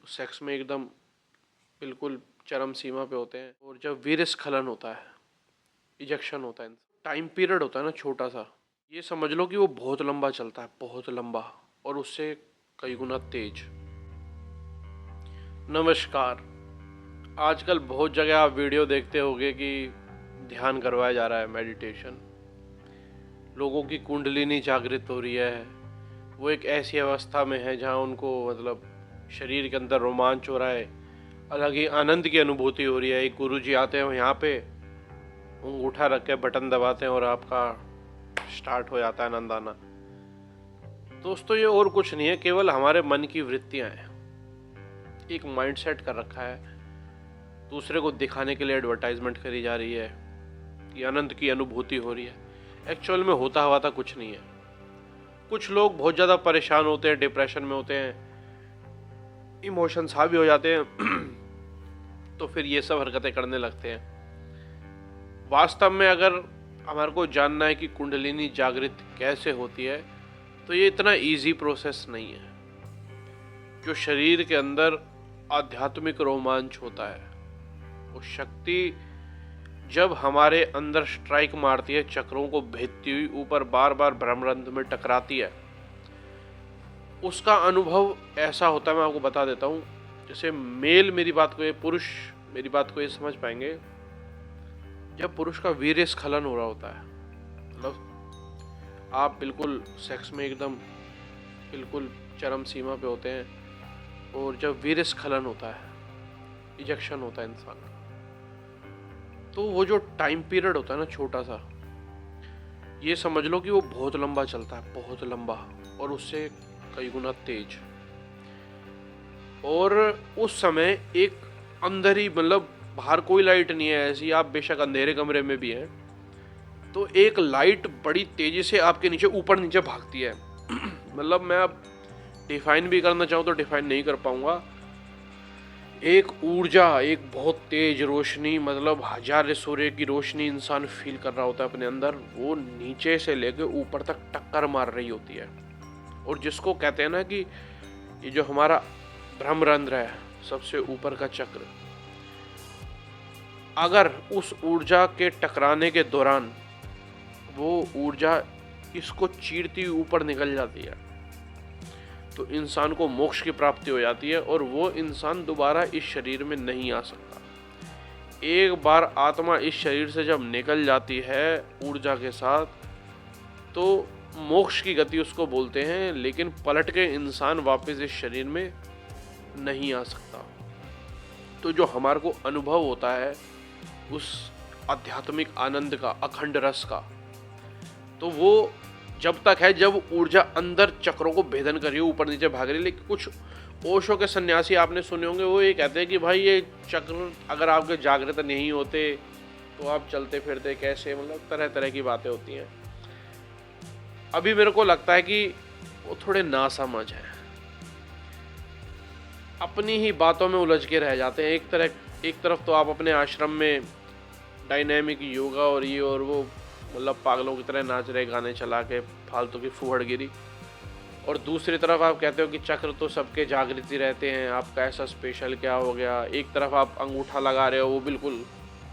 Sex में एकदम बिल्कुल चरम सीमा पे होते हैं। और जब वीर्यस्खलन होता है, इजेक्शन होता है, टाइम पीरियड होता है ना छोटा सा, ये समझ लो कि वो बहुत लंबा चलता है, बहुत लंबा, और उससे कई गुना तेज। नमस्कार। आजकल बहुत जगह आप वीडियो देखते होंगे कि ध्यान करवाया जा रहा है, मेडिटेशन, लोगों की कुंडलिनी जागृत हो रही है। वो एक ऐसी अवस्था में है जहाँ उनको मतलब शरीर के अंदर रोमांच हो रहा है, अलग ही आनंद की अनुभूति हो रही है। एक गुरु जी आते हैं यहाँ पे, अंगूठा रख के बटन दबाते हैं और आपका स्टार्ट हो जाता है आनंद आना। दोस्तों ये और कुछ नहीं है, केवल हमारे मन की वृत्तियां हैं। एक माइंडसेट कर रखा है, दूसरे को दिखाने के लिए एडवर्टाइजमेंट करी जा रही है कि आनंद की अनुभूति हो रही है। एक्चुअल में होता हुआ था कुछ नहीं है। कुछ लोग बहुत ज़्यादा परेशान होते हैं, डिप्रेशन में होते हैं, इमोशंस हावी हो जाते हैं, तो फिर ये सब हरकतें करने लगते हैं। वास्तव में अगर हमारे को जानना है कि कुंडलिनी जागृत कैसे होती है, तो ये इतना इजी प्रोसेस नहीं है। जो शरीर के अंदर आध्यात्मिक रोमांच होता है, वो शक्ति जब हमारे अंदर स्ट्राइक मारती है, चक्रों को भेदती हुई ऊपर बार बार ब्रह्मरंध्र में टकराती है, उसका अनुभव ऐसा होता है। मैं आपको बता देता हूँ, जैसे मेल मेरी बात को, ये पुरुष मेरी बात को ये समझ पाएंगे, जब पुरुष का वीर्य स्खलन हो रहा होता है, मतलब आप बिल्कुल सेक्स में एकदम बिल्कुल चरम सीमा पे होते हैं, और जब वीर्य स्खलन होता है, इजेक्शन होता है इंसान का, तो वो जो टाइम पीरियड होता है ना छोटा सा, ये समझ लो कि वो बहुत लंबा चलता है, बहुत लंबा, और उससे कई गुना तेज। और उस समय एक अंदर ही, मतलब बाहर कोई लाइट नहीं है ऐसी, आप बेशक अंधेरे कमरे में भी हैं, तो एक लाइट बड़ी तेजी से आपके नीचे ऊपर नीचे भागती है। मतलब मैं अब डिफाइन भी करना चाहूँ तो डिफाइन नहीं कर पाऊंगा। एक ऊर्जा, एक बहुत तेज रोशनी, मतलब हजार सूर्य की रोशनी इंसान फील कर रहा होता है अपने अंदर, वो नीचे से लेके ऊपर तक टक्कर मार रही होती है। और जिसको कहते हैं ना कि ये जो हमारा ब्रह्मरंध्र है, सबसे ऊपर का चक्र, अगर उस ऊर्जा के टकराने के दौरान वो ऊर्जा इसको चीरती हुई ऊपर निकल जाती है, तो इंसान को मोक्ष की प्राप्ति हो जाती है, और वो इंसान दोबारा इस शरीर में नहीं आ सकता। एक बार आत्मा इस शरीर से जब निकल जाती है ऊर्जा के साथ, तो मोक्ष की गति उसको बोलते हैं, लेकिन पलट के इंसान वापस इस शरीर में नहीं आ सकता। तो जो हमारे को अनुभव होता है उस आध्यात्मिक आनंद का, अखंड रस का, तो वो जब तक है जब ऊर्जा अंदर चक्रों को भेदन कर रही है, ऊपर नीचे भाग रही है। लेकिन कुछ ओशो के सन्यासी आपने सुने होंगे, वो ये कहते हैं कि भाई ये चक्र अगर आपके जागृत नहीं होते तो आप चलते फिरते कैसे, मतलब तरह तरह की बातें होती हैं। अभी मेरे को लगता है कि वो थोड़े नासमझ हैं, अपनी ही बातों में उलझ के रह जाते हैं। एक तरफ तो आप अपने आश्रम में डायनेमिक योगा और ये और वो, मतलब पागलों की तरह नाच रहे, गाने चला के फालतू की फुहड़गिरी, और दूसरी तरफ आप कहते हो कि चक्र तो सबके जागृत ही रहते हैं, आपका ऐसा स्पेशल क्या हो गया। एक तरफ आप अंगूठा लगा रहे हो, वो बिल्कुल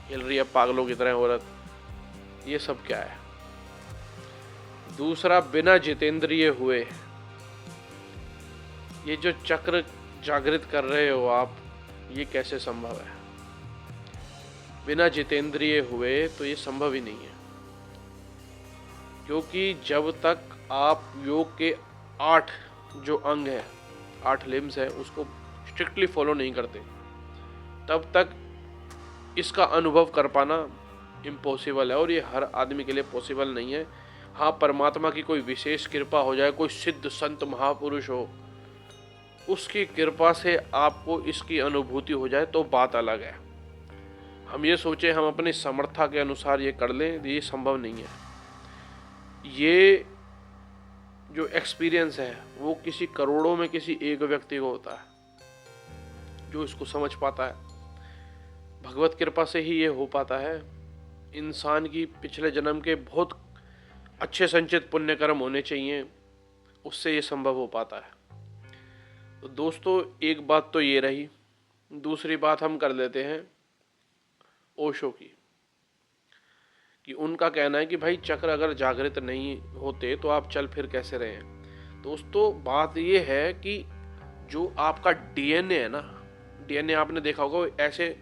हिल रही है पागलों की तरह औरत, ये सब क्या है। दूसरा, बिना जितेंद्रिय हुए ये जो चक्र जागृत कर रहे हो आप, ये कैसे संभव है। बिना जितेंद्रिय हुए तो ये संभव ही नहीं है, क्योंकि जब तक आप योग के 8 जो अंग है, 8 लिम्स है, उसको स्ट्रिक्टली फॉलो नहीं करते, तब तक इसका अनुभव कर पाना इम्पॉसिबल है, और ये हर आदमी के लिए पॉसिबल नहीं है। हाँ, परमात्मा की कोई विशेष कृपा हो जाए, कोई सिद्ध संत महापुरुष हो, उसकी कृपा से आपको इसकी अनुभूति हो जाए तो बात अलग है। हम ये सोचे हम अपनी समर्था के अनुसार ये कर लें, ये संभव नहीं है। ये जो एक्सपीरियंस है वो किसी करोड़ों में किसी एक व्यक्ति को होता है जो इसको समझ पाता है। भगवत कृपा से ही ये हो पाता है। इंसान की पिछले जन्म के बहुत अच्छे संचित पुण्य कर्म होने चाहिए, उससे ये संभव हो पाता है। तो दोस्तों एक बात तो ये रही, दूसरी बात हम कर लेते हैं ओशो की, कि उनका कहना है कि भाई चक्र अगर जागृत नहीं होते तो आप चल फिर कैसे रहे हैं। दोस्तों बात ये है कि जो आपका डीएनए है ना, डीएनए आपने देखा होगा ऐसे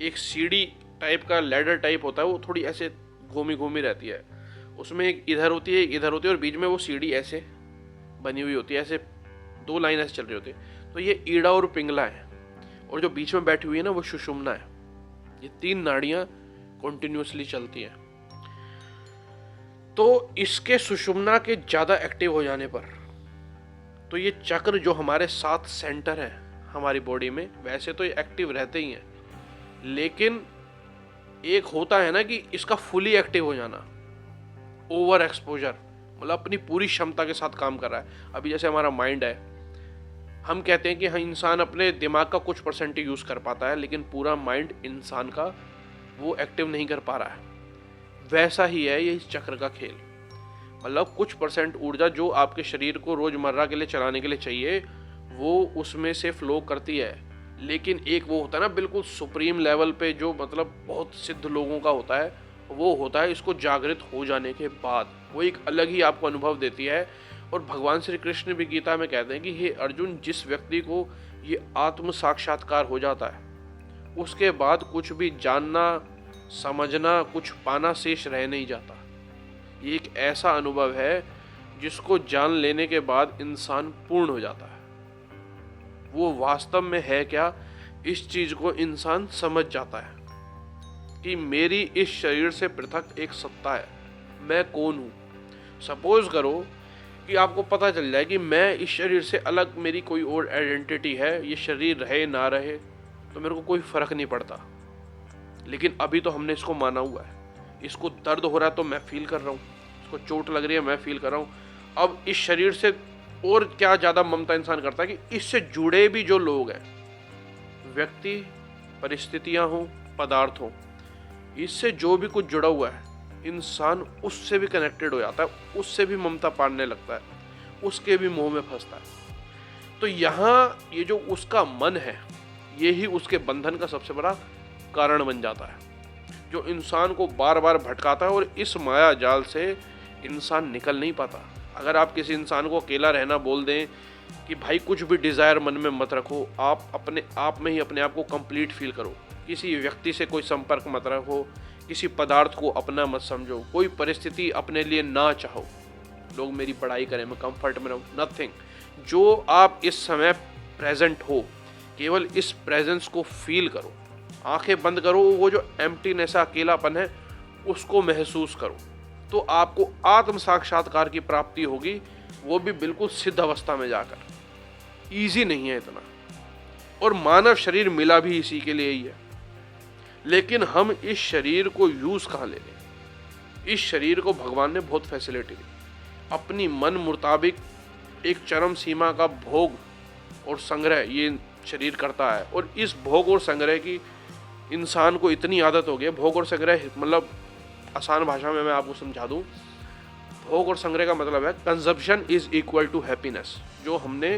एक सीढ़ी टाइप का लैडर टाइप होता है, वो थोड़ी ऐसे घूमी घूमी रहती है, उसमें एक इधर होती है एक इधर होती है और बीच में वो सीढ़ी ऐसे बनी हुई होती है, ऐसे दो लाइन ऐसे चल रही होती है। तो ये ईड़ा और पिंगला है, और जो बीच में बैठी हुई है ना वो सुषुम्ना है। ये तीन नाड़ियां कॉन्टिन्यूसली चलती हैं। तो इसके सुषुम्ना के ज़्यादा एक्टिव हो जाने पर तो ये चक्र जो हमारे 7 सेंटर हैं हमारी बॉडी में, वैसे तो ये एक्टिव रहते ही हैं, लेकिन एक होता है ना कि इसका फुली एक्टिव हो जाना, ओवर एक्सपोजर, मतलब अपनी पूरी क्षमता के साथ काम कर रहा है। अभी जैसे हमारा माइंड है, हम कहते हैं कि हाँ इंसान अपने दिमाग का कुछ परसेंट यूज़ कर पाता है, लेकिन पूरा माइंड इंसान का वो एक्टिव नहीं कर पा रहा है। वैसा ही है ये इस चक्र का खेल, मतलब कुछ परसेंट ऊर्जा जो आपके शरीर को रोजमर्रा के लिए चलाने के लिए चाहिए वो उसमें से फ्लो करती है, लेकिन एक वो होता है ना बिल्कुल सुप्रीम लेवल पे जो मतलब बहुत सिद्ध लोगों का होता है, वो होता है इसको जागृत हो जाने के बाद, वो एक अलग ही आपको अनुभव देती है। और भगवान श्री कृष्ण भी गीता में कहते हैं कि हे अर्जुन, जिस व्यक्ति को ये आत्म साक्षात्कार हो जाता है उसके बाद कुछ भी जानना समझना कुछ पाना शेष रह नहीं जाता। ये एक ऐसा अनुभव है जिसको जान लेने के बाद इंसान पूर्ण हो जाता है। वो वास्तव में है क्या, इस चीज को इंसान समझ जाता है कि मेरी इस शरीर से पृथक एक सत्ता है, मैं कौन हूं। सपोज करो कि आपको पता चल जाए कि मैं इस शरीर से अलग मेरी कोई और आइडेंटिटी है, ये शरीर रहे ना रहे तो मेरे को कोई फर्क नहीं पड़ता, लेकिन अभी तो हमने इसको माना हुआ है। इसको दर्द हो रहा है तो मैं फील कर रहा हूँ, इसको चोट लग रही है मैं फील कर रहा हूँ। अब इस शरीर से और क्या ज़्यादा ममता इंसान करता है कि इससे जुड़े भी जो लोग हैं, व्यक्ति, परिस्थितियाँ हों, पदार्थ हों, इससे जो भी कुछ जुड़ा हुआ है इंसान उससे भी कनेक्टेड हो जाता है, उससे भी ममता पालने लगता है, उसके भी मोह में फंसता है। तो यहाँ ये जो उसका मन है यही उसके बंधन का सबसे बड़ा कारण बन जाता है, जो इंसान को बार बार भटकाता है, और इस माया जाल से इंसान निकल नहीं पाता। अगर आप किसी इंसान को अकेला रहना बोल दें कि भाई कुछ भी डिज़ायर मन में मत रखो, आप अपने आप में ही अपने आप को कंप्लीट फील करो, किसी व्यक्ति से कोई संपर्क मत रखो, किसी पदार्थ को अपना मत समझो, कोई परिस्थिति अपने लिए ना चाहो, लोग मेरी पढ़ाई करें मैं कंफर्ट में रहूँ, नथिंग। जो आप इस समय प्रेजेंट हो, केवल इस प्रेजेंस को फील करो, आंखें बंद करो, वो जो एम्प्टीनेस अकेलापन है उसको महसूस करो, तो आपको आत्म साक्षात्कार की प्राप्ति होगी, वो भी बिल्कुल सिद्ध अवस्था में जाकर। ईजी नहीं है इतना, और मानव शरीर मिला भी इसी के लिए ही है, लेकिन हम इस शरीर को यूज कहाँ ले लें। इस शरीर को भगवान ने बहुत फैसिलिटी दी, अपनी मन मुताबिक एक चरम सीमा का भोग और संग्रह ये शरीर करता है। और इस भोग और संग्रह की इंसान को इतनी आदत हो गई है, भोग और संग्रह मतलब आसान भाषा में मैं आपको समझा दूं, भोग और संग्रह का मतलब है consumption is equal to happiness. जो हमने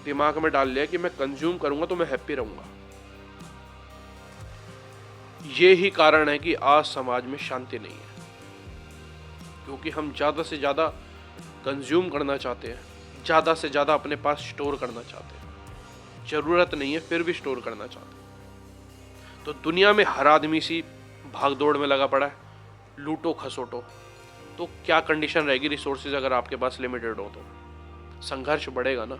दिमाग में डाल लिया कि मैं कंज्यूम करूंगा तो मैं हैप्पी रहूंगा। ये ही कारण है कि आज समाज में शांति नहीं है, क्योंकि हम ज़्यादा से ज़्यादा कंज्यूम करना चाहते हैं, ज़्यादा से ज़्यादा अपने पास स्टोर करना चाहते हैं। ज़रूरत नहीं है फिर भी स्टोर करना चाहते हैं। तो दुनिया में हर आदमी सी भागदौड़ में लगा पड़ा है, लूटो खसोटो। तो क्या कंडीशन रहेगी रिसोर्सेज अगर आपके पास लिमिटेड हो तो? संघर्ष बढ़ेगा ना।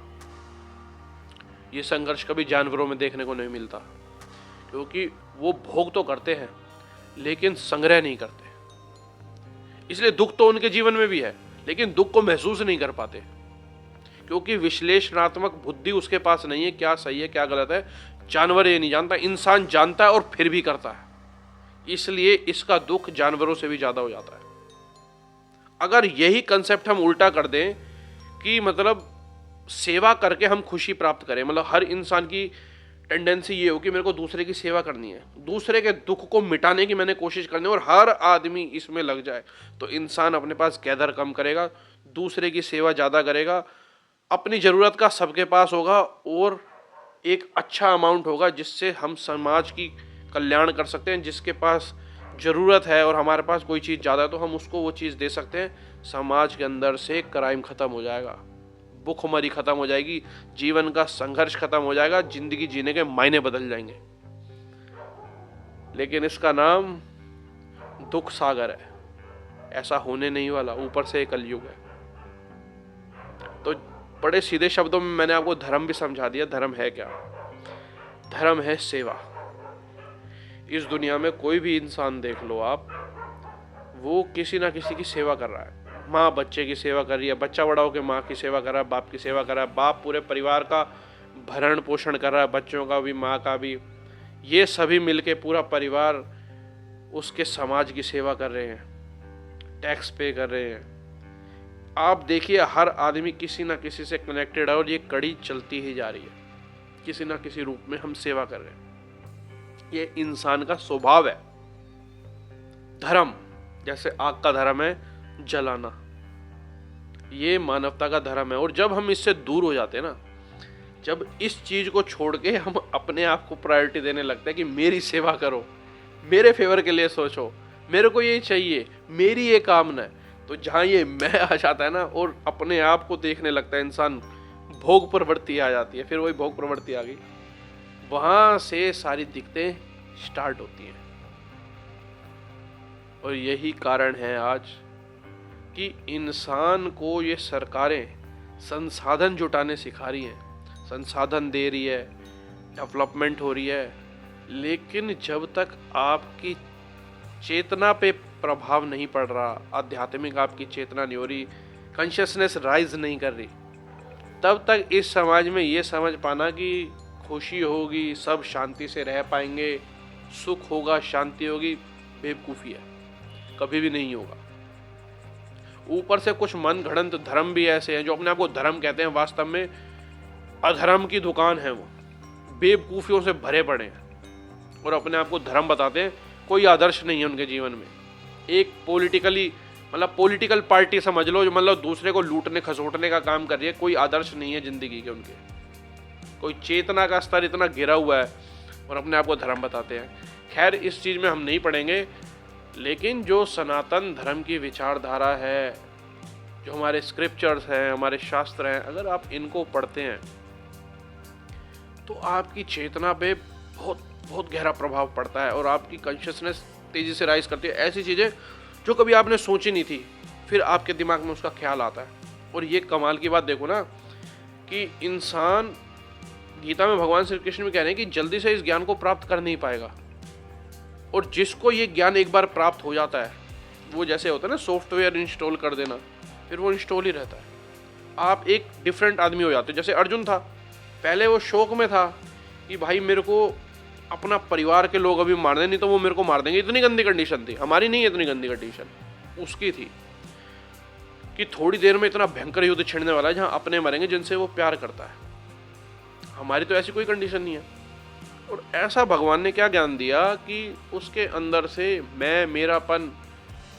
ये संघर्ष कभी जानवरों में देखने को नहीं मिलता, क्योंकि वो भोग तो करते हैं लेकिन संग्रह नहीं करते। इसलिए दुख तो उनके जीवन में भी है, लेकिन दुख को महसूस नहीं कर पाते, क्योंकि विश्लेषणात्मक बुद्धि उसके पास नहीं है, क्या सही है क्या गलत है। जानवर ये नहीं जानता, इंसान जानता है और फिर भी करता है, इसलिए इसका दुख जानवरों से भी ज्यादा हो जाता है। अगर यही कंसेप्ट हम उल्टा कर दें कि मतलब सेवा करके हम खुशी प्राप्त करें, मतलब हर इंसान की टेंडेंसी ये हो कि मेरे को दूसरे की सेवा करनी है, दूसरे के दुख को मिटाने की मैंने कोशिश करनी है, और हर आदमी इसमें लग जाए, तो इंसान अपने पास गैदर कम करेगा, दूसरे की सेवा ज़्यादा करेगा, अपनी ज़रूरत का सबके पास होगा और एक अच्छा अमाउंट होगा जिससे हम समाज की कल्याण कर सकते हैं। जिसके पास ज़रूरत है और हमारे पास कोई चीज़ ज़्यादा है तो हम उसको वो चीज़ दे सकते हैं। समाज के अंदर से क्राइम ख़त्म हो जाएगा, भूखमरी ख़त्म हो जाएगी, जीवन का संघर्ष ख़त्म हो जाएगा, ज़िंदगी जीने के मायने बदल जाएंगे। लेकिन इसका नाम दुख सागर है, ऐसा होने नहीं वाला, ऊपर से एक कलयुग है। तो बड़े सीधे शब्दों में मैंने आपको धर्म भी समझा दिया। धर्म है क्या? धर्म है सेवा। इस दुनिया में कोई भी इंसान देख लो आप, वो किसी ना किसी की सेवा कर रहा है। माँ बच्चे की सेवा कर रही है, बच्चा बड़ा होकर माँ की सेवा कर रहा है, बाप की सेवा कर रहा है, बाप पूरे परिवार का भरण पोषण कर रहा है, बच्चों का भी, माँ का भी। ये सभी मिलके पूरा परिवार उसके समाज की सेवा कर रहे हैं, टैक्स पे कर रहे हैं। आप देखिए हर आदमी किसी ना किसी से कनेक्टेड है और ये कड़ी चलती ही जा रही है। किसी ना किसी रूप में हम सेवा कर रहे हैं, ये इंसान का स्वभाव है। धर्म जैसे आग का धर्म है जलाना, ये मानवता का धर्म है। और जब हम इससे दूर हो जाते हैं ना, जब इस चीज को छोड़ के हम अपने आप को प्रायोरिटी देने लगते हैं कि मेरी सेवा करो, मेरे फेवर के लिए सोचो, मेरे को ये चाहिए, मेरी ये कामना है, तो जहाँ ये मैं आ जाता है ना और अपने आप को देखने लगता है इंसान, भोग प्रवृत्ति आ जाती है। फिर वही भोग प्रवृत्ति आ गई, वहां से सारी दिक्कतें स्टार्ट होती हैं। और यही कारण है आज कि इंसान को ये सरकारें संसाधन जुटाने सिखा रही हैं, संसाधन दे रही है, डेवलपमेंट हो रही है, लेकिन जब तक आपकी चेतना पे प्रभाव नहीं पड़ रहा, आध्यात्मिक आपकी चेतना नहीं हो रही, कॉन्शियसनेस राइज नहीं कर रही, तब तक इस समाज में ये समझ पाना कि खुशी होगी, सब शांति से रह पाएंगे, सुख होगा, शांति होगी, बेवकूफ़ी है, कभी भी नहीं होगा। ऊपर से कुछ मन घड़ंत धर्म भी ऐसे हैं जो अपने आप को धर्म कहते हैं, वास्तव में अधर्म की दुकान है। वो बेवकूफ़ियों से भरे पड़े हैं और अपने आप को धर्म बताते हैं। कोई आदर्श नहीं है उनके जीवन में। एक पॉलिटिकल पार्टी समझ लो, जो मतलब दूसरे को लूटने खसोटने का काम कर रही है। कोई आदर्श नहीं है जिंदगी के उनके, कोई चेतना का स्तर इतना गिरा हुआ है और अपने आप को धर्म बताते हैं। खैर, इस चीज़ में हम नहीं पढ़ेंगे, लेकिन जो सनातन धर्म की विचारधारा है, जो हमारे स्क्रिप्चर्स हैं, हमारे शास्त्र हैं, अगर आप इनको पढ़ते हैं तो आपकी चेतना पे बहुत बहुत गहरा प्रभाव पड़ता है और आपकी कॉन्शियसनेस तेज़ी से राइज करती है। ऐसी चीज़ें जो कभी आपने सोची नहीं थी, फिर आपके दिमाग में उसका ख्याल आता है। और ये कमाल की बात देखो ना कि इंसान, गीता में भगवान श्री कृष्ण भी कह रहे हैं कि जल्दी से इस ज्ञान को प्राप्त कर नहीं पाएगा। और जिसको ये ज्ञान एक बार प्राप्त हो जाता है, वो जैसे होता है ना सॉफ्टवेयर इंस्टॉल कर देना, फिर वो इंस्टॉल ही रहता है। आप एक डिफरेंट आदमी हो जाते हो। जैसे अर्जुन था, पहले वो शौक में था कि भाई मेरे को अपना परिवार के लोग अभी मार दें, नहीं तो वो मेरे को मार देंगे। इतनी गंदी कंडीशन थी, हमारी नहीं इतनी गंदी कंडीशन उसकी थी कि थोड़ी देर में इतना भयंकर युद्ध छिड़ने वाला है जहाँ अपने मरेंगे जिनसे वो प्यार करता है। हमारी तो ऐसी कोई कंडीशन नहीं है। और ऐसा भगवान ने क्या ज्ञान दिया कि उसके अंदर से मैं, मेरापन,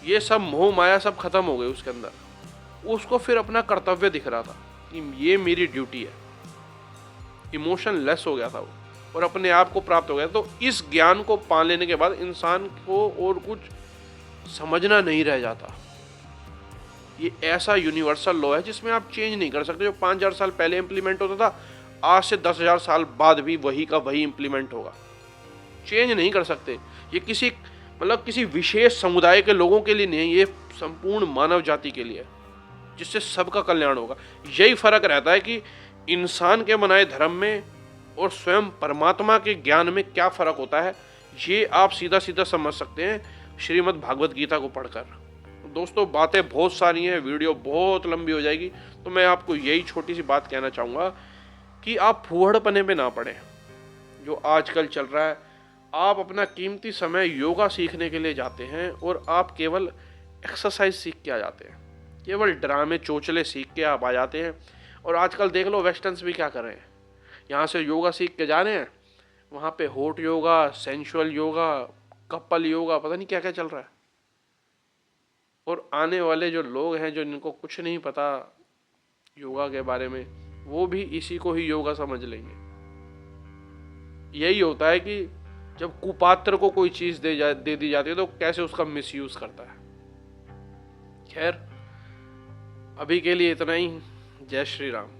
ये सब मोह माया सब खत्म हो गए उसके अंदर। उसको फिर अपना कर्तव्य दिख रहा था कि ये मेरी ड्यूटी है। इमोशन लेस हो गया था वो और अपने आप को प्राप्त हो गया। तो इस ज्ञान को पा लेने के बाद इंसान को और कुछ समझना नहीं रह जाता। ये ऐसा यूनिवर्सल लॉ है जिसमें आप चेंज नहीं कर सकते। जो 5000 साल पहले इंप्लीमेंट होता था, आज से 10,000 साल बाद भी वही का वही इंप्लीमेंट होगा। चेंज नहीं कर सकते। ये किसी विशेष समुदाय के लोगों के लिए नहीं है, ये संपूर्ण मानव जाति के लिए है, जिससे सबका कल्याण होगा। यही फर्क रहता है कि इंसान के बनाए धर्म में और स्वयं परमात्मा के ज्ञान में क्या फर्क होता है। ये आप सीधा सीधा समझ सकते हैं श्रीमद् भागवत गीता को पढ़कर। दोस्तों, बातें बहुत सारी हैं, वीडियो बहुत लंबी हो जाएगी, तो मैं आपको यही छोटी सी बात कहना चाहूँगा कि आप फूहड़पने पे ना पड़े जो आजकल चल रहा है। आप अपना कीमती समय योगा सीखने के लिए जाते हैं और आप केवल एक्सरसाइज सीख के आ जाते हैं, केवल ड्रामे चोचले सीख के आप आ जाते हैं। और आजकल देख लो वेस्टर्न्स भी क्या कर रहे हैं, यहाँ से योगा सीख के जा रहे हैं, वहाँ पे hot yoga, sensual yoga, couple yoga, पता नहीं क्या क्या चल रहा है। और आने वाले जो लोग हैं, जो इनको कुछ नहीं पता, योगा के बारे में, वो भी इसी को ही योगा समझ लेंगे। यही होता है कि जब कुपात्र को कोई चीज दे दी जाती है तो कैसे उसका मिसयूज करता है। खैर, अभी के लिए इतना ही। जय श्री राम।